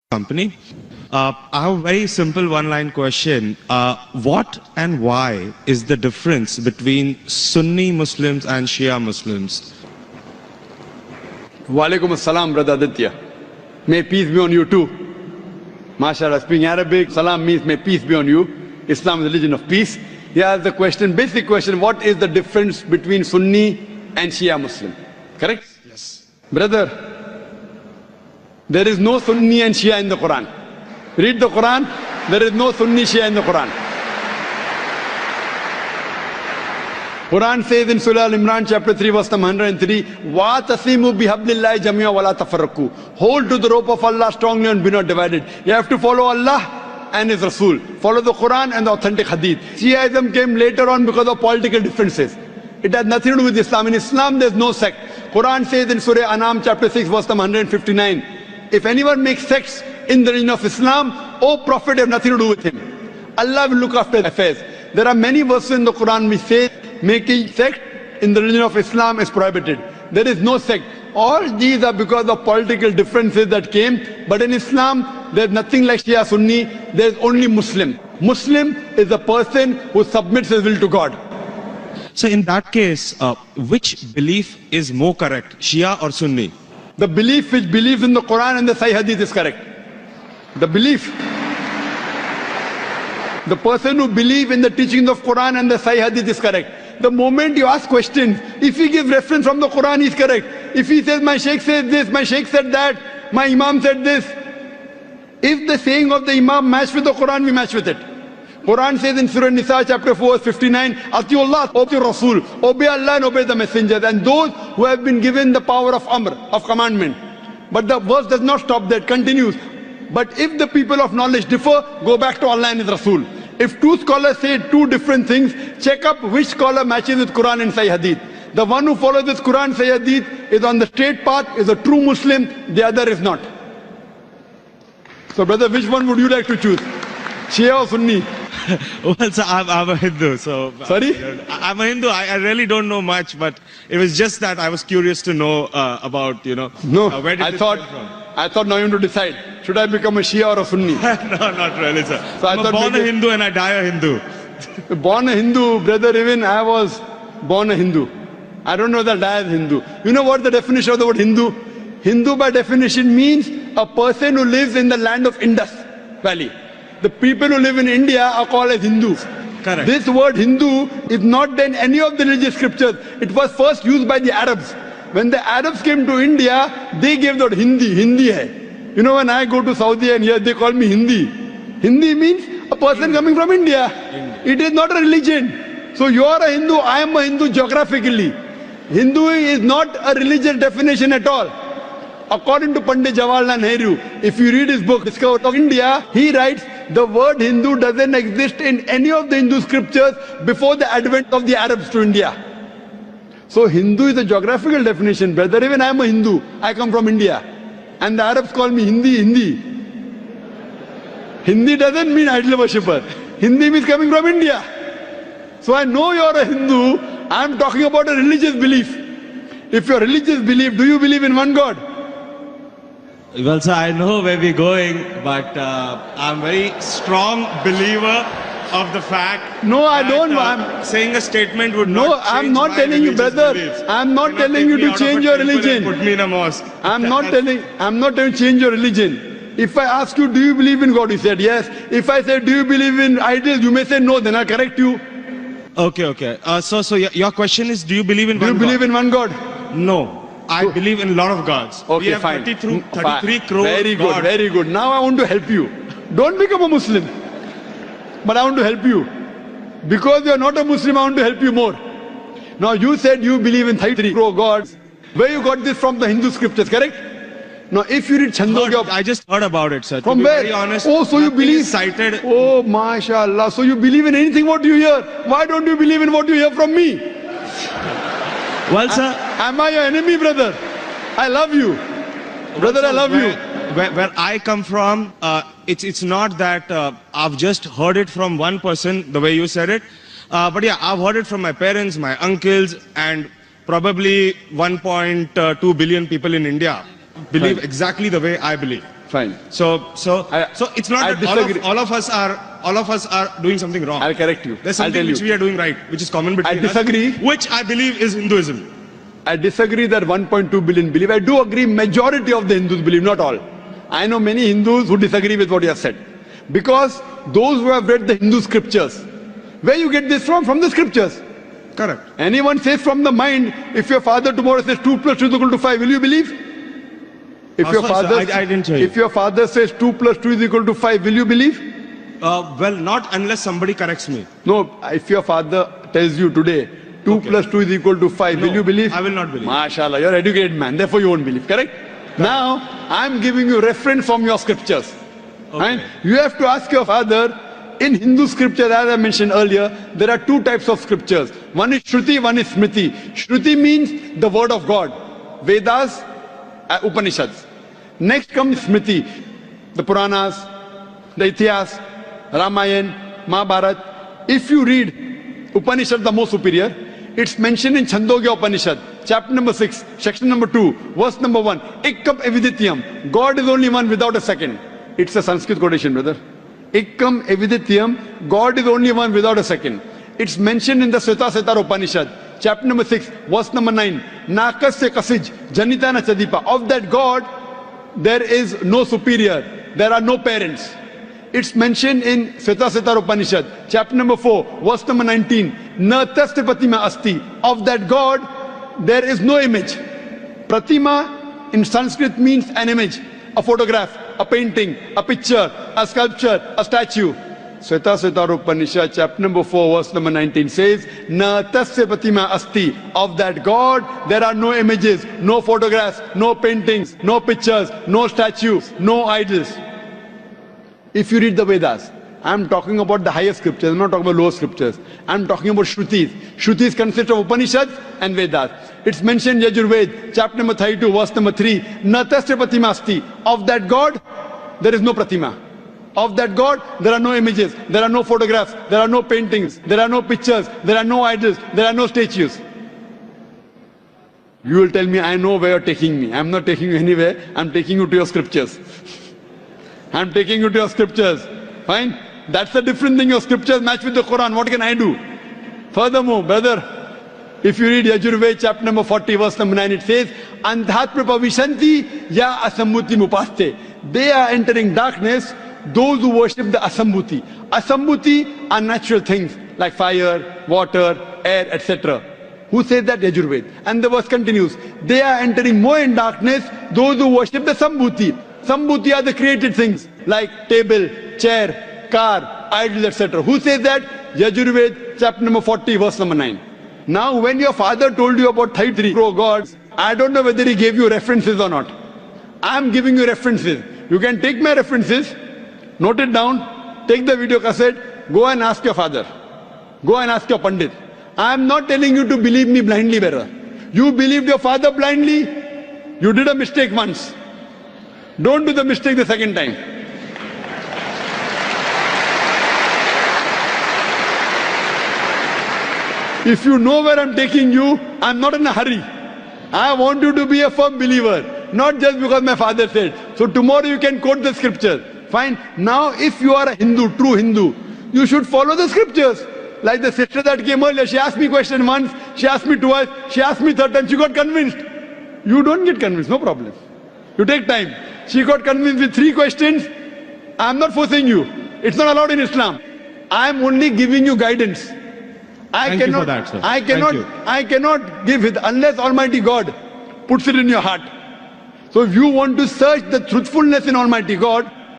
company. I have a very simple one-line question. What and why is the difference between Sunni Muslims and Shia Muslims? Walaikum assalam, brother Aditya. May peace be on you too. MashaAllah, speaking Arabic, salam means may peace be on you. Islam is a religion of peace. Here's the question, basic question, what is the difference between Sunni and Shia Muslim? Correct? Yes. Brother, there is no Sunni and Shia in the Quran. Read the Quran, there is no Sunni Shia in the Quran. Quran says in Surah Al-Imran chapter 3 verse number 103, وَاتَصِمُوا بِحَبْلِ اللَّهِ جَمِيعًا وَلَا تَفَرَّقُوا. Hold to the rope of Allah strongly and be not divided. You have to follow Allah and His Rasul. Follow the Quran and the authentic Hadith. Shiaism came later on because of political differences. It has nothing to do with Islam. In Islam there is no sect. Quran says in Surah Anam chapter 6 verse number 159, if anyone makes sects in the religion of Islam, O Prophet, have nothing to do with him. Allah will look after affairs. There are many verses in the Quran which say making sect in the religion of Islam is prohibited. There is no sect. All these are because of political differences that came. But in Islam, there is nothing like Shia Sunni. There is only Muslim. Muslim is a person who submits his will to God. So in that case, which belief is more correct, Shia or Sunni? The belief which believes in the Quran and the Sahih Hadith is correct. The belief. The person who believes in the teachings of Quran and the Sahih Hadith is correct. The moment you ask questions, if he gives reference from the Quran, he is correct. If he says, my Shaykh said this, my Shaykh said that, my Imam said this. If the saying of the Imam match with the Quran, we match with it. Quran says in Surah Nisa chapter 4 verse 59, Atiullah, obey Rasul, obey Allah and obey the messengers, and those who have been given the power of Amr, of commandment. But the verse does not stop there, it continues. But if the people of knowledge differ, go back to Allah and His Rasul. If two scholars say two different things, check up which scholar matches with Quran and Sahih Hadith. The one who follows this Quran, Sahih Hadith is on the straight path, is a true Muslim, the other is not. So brother, which one would you like to choose? Shia or Sunni? Well, sir, I'm a Hindu, so... Sorry? I'm a Hindu. I really don't know much, but it was just that I was curious to know about, No, where did this come from? I thought now you have to decide. Should I become a Shia or a Sunni? No, not really, sir. So I'm born a Hindu and I die a Hindu. Born a Hindu, brother, even I was born a Hindu. I don't know that I am Hindu. You know what the definition of the word Hindu? Hindu by definition means a person who lives in the land of Indus Valley. The people who live in India are called as Hindus. Correct. This word Hindu is not in any of the religious scriptures. It was first used by the Arabs. When the Arabs came to India, they gave the word Hindi. Hindi hai. You know, when I go to Saudi and here they call me Hindi. Hindi means a person coming from India. It is not a religion. So you are a Hindu, I am a Hindu geographically. Hindu is not a religious definition at all. According to Pandit Jawaharlal Nehru, if you read his book, Discovery of India, he writes, the word Hindu doesn't exist in any of the Hindu scriptures before the advent of the Arabs to India. So Hindu is a geographical definition, brother. Even I am a Hindu. I come from India. And the Arabs call me Hindi. Hindi doesn't mean idol worshipper. Hindi means coming from India. So I know you are a Hindu. I am talking about a religious belief. If your religious belief, do you believe in one God? Well, sir, I know where we're going, but I'm a very strong believer of the fact. No, I don't. I'm saying a statement would no, not change I'm not my telling you, brother. beliefs. I'm not telling you to change your religion. Put me in a mosque. I'm not telling you to change your religion. If I ask you, do you believe in God? You said yes. If I say, do you believe in idols? You may say no. Then I'll correct you. Okay. So your question is, do you believe in one God? Do you believe in one God? No. I believe in a lot of gods. Okay, we have fine. 33 crore Very good, gods. very good. Now I want to help you. Don't become a Muslim. But I want to help you. Because you are not a Muslim, I want to help you more. Now you said you believe in 33 crore gods. Where you got this from the Hindu scriptures, correct? Now if you read Chandogya... I just heard about it, sir. From to be where? Very honest, oh, so you believe... Cited. Oh, mashallah. So you believe in anything what you hear. Why don't you believe in what you hear from me? Well, sir... Am I your enemy, brother? I love you. Brother, I love you. Where I come from, it's not that I've just heard it from one person, the way you said it. But yeah, I've heard it from my parents, my uncles, and probably 1.2 billion people in India believe exactly the way I believe. Fine. So it's not I that disagree. all of us are doing something wrong. I'll correct you. There's I'll tell something which you. we are doing right, which is common between I disagree. us, which I believe is Hinduism. I disagree that 1.2 billion believe. I do agree majority of the Hindus believe, not all. I know many Hindus who disagree with what you have said. Because those who have read the Hindu scriptures, where you get this from? From the scriptures. Correct. Anyone says from the mind, if your father tomorrow says 2 plus 2 is equal to 5, will you believe? If your sorry, father, sir, I didn't hear you. If your father says 2 plus 2 is equal to 5, will you believe? Well, not unless somebody corrects me. No, if your father tells you today 2 plus 2 is equal to 5, will you believe? I will not believe. MashaAllah, you're an educated man, therefore you won't believe, correct? Now, I'm giving you reference from your scriptures. Okay. And you have to ask your father, in Hindu scriptures, as I mentioned earlier, there are two types of scriptures. One is Shruti, one is Smriti. Shruti means the word of God. Vedas, Upanishads. Next comes Smriti, the Puranas, the Itihas, Ramayana, Mahabharata. If you read Upanishad, the most superior, it's mentioned in Chandogya Upanishad, chapter number 6, section number 2, verse number 1. Ikkam evidityam. God is only one without a second. It's a Sanskrit quotation, brother. Ikkam evidityam. God is only one without a second. It's mentioned in the Sveta Upanishad, chapter number 6, verse number 9. Nakas se kasij, janitana chadipa. Of that God, there is no superior. There are no parents. It's mentioned in Sveta Upanishad, chapter number 4, verse number 19. Na tasya pratima asti. Of that God, there is no image. Pratima in Sanskrit means an image, a photograph, a painting, a picture, a sculpture, a statue. Sveta Upanishad, chapter number 4, verse number 19 says, Na tasya pratima asti. Of that God, there are no images, no photographs, no paintings, no pictures, no statues, no idols. If you read the Vedas, I'm talking about the higher scriptures, I'm not talking about lower scriptures. I'm talking about Shrutis. Shrutis consist of Upanishads and Vedas. It's mentioned in Yajurved, chapter number 32, verse number 3. Natasya pratima asti. Of that God, there is no pratima. Of that God, there are no images, there are no photographs, there are no paintings, there are no pictures, there are no idols, there are no statues. You will tell me, I know where you're taking me. I'm not taking you anywhere, I'm taking you to your scriptures. I'm taking you to your scriptures. Fine? That's a different thing. Your scriptures match with the Quran. What can I do? Furthermore, brother, if you read Yajurved chapter number 40, verse number 9, it says, Andhatma pavishanti ya asammuti mupaste. They are entering darkness, those who worship the asammuti. Asammuti are natural things like fire, water, air, etc. Who says that? Yajurved. And the verse continues. They are entering more in darkness, those who worship the sambhuti. Sambhuti are the created things like table, chair, car, idols, etc. Who says that? Yajurved, chapter number 40, verse number 9. Now, when your father told you about 33 gods, I don't know whether he gave you references or not. I'm giving you references. You can take my references, note it down, take the video cassette, go and ask your father. Go and ask your Pandit. I'm not telling you to believe me blindly, brother. You believed your father blindly, you did a mistake once. Don't do the mistake the second time. If you know where I'm taking you, I'm not in a hurry. I want you to be a firm believer, not just because my father said. So tomorrow you can quote the scriptures. Fine. Now if you are a Hindu, true Hindu, you should follow the scriptures. Like the sister that came earlier, she asked me question once, she asked me twice, she asked me third time, she got convinced. You don't get convinced, no problem. You take time. She got convinced with 3 questions. I'm not forcing you. It's not allowed in Islam. I'm only giving you guidance. Thank you for that, sir. I cannot give it unless Almighty God puts it in your heart. So if you want to search the truthfulness in Almighty God,